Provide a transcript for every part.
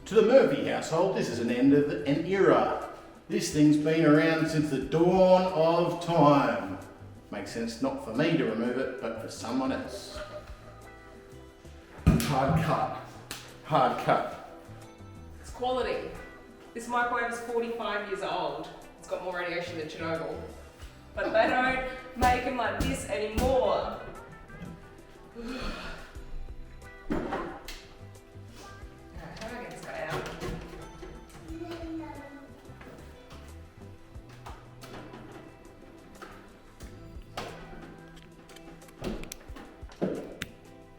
To the Murphy household, this is an end of an era. This thing's been around since the dawn of time. Makes sense not for me to remove it, but for someone else. Hard cut. Hard cut. It's quality. This microwave is 45 years old. It's got more radiation than Chernobyl. But they don't make them like this anymore. Alright, how do I get this guy out?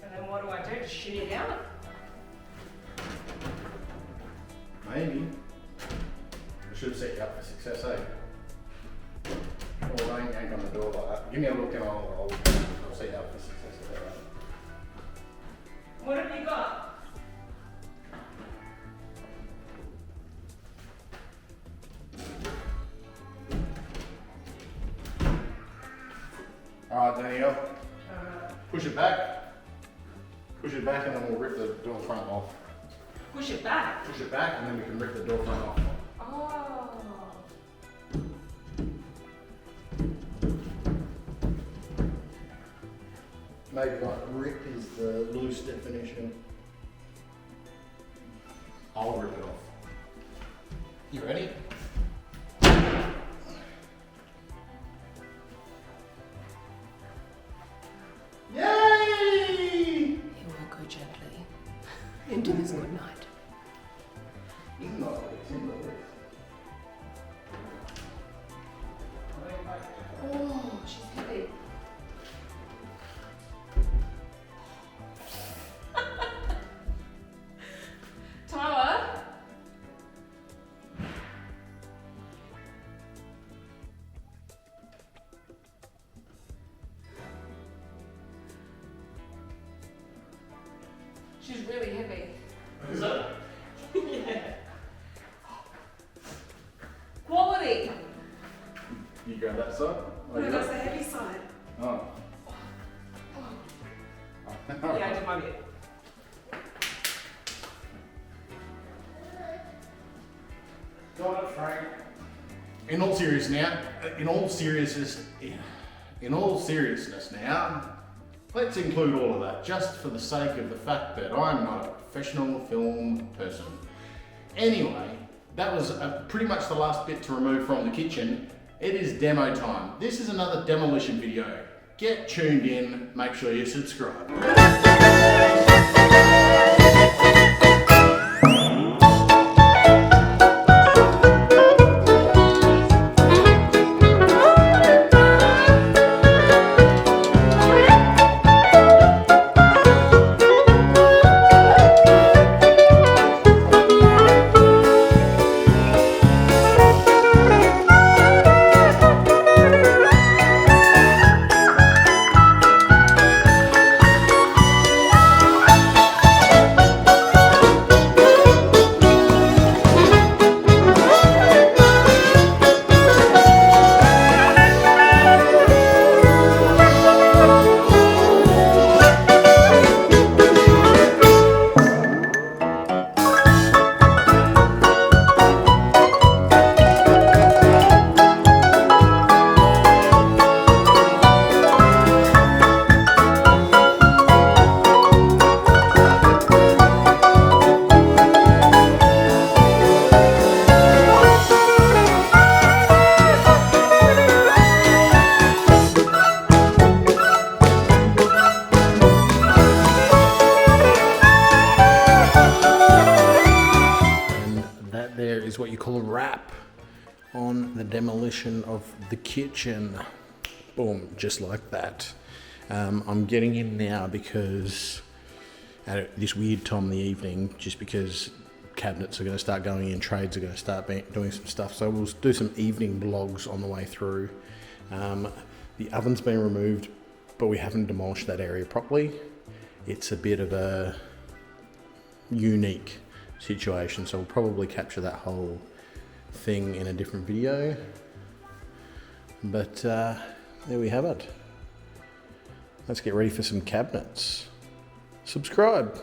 And then what do I do? Just shimmy it out? Maybe. I should have set you up for success, eh? Oh, don't yank on the door like that. Give me a look and I'll set you up for success. Is that right? What have you got? Alright, Danielle. Push it back. Push it back and then we'll rip the door front off. Push it back. Push it back and then we can rip the door front off. Oh. Maybe like rip is the loose definition. I'll rip it off. You ready? Yay! You will go gently into this good night. It's not it's in the list. Oh, she's heavy. Tyler? She's really heavy. Is that? Yeah. Quality. You grab that side? Oh, No, you that's got the it? heavy side. Oh. Yeah, I did my bit. Got it, Frank. In all seriousness now, let's include all of that just for the sake of the fact that I'm not a professional film person. Anyway, that was pretty much the last bit to remove from the kitchen. It is demo time. This is another demolition video. Get tuned in, make sure you subscribe. Is what you call a wrap on the demolition of the kitchen. Boom, just like that. I'm getting in now because at this weird time of the evening, just because cabinets are going to start going in, trades are going to start doing some stuff. So we'll do some evening vlogs on the way through. The oven's been removed, but we haven't demolished that area properly. It's a bit of a unique situation, so we'll probably capture that whole thing in a different video, but there we have it. Let's get ready for some cabinets. Subscribe.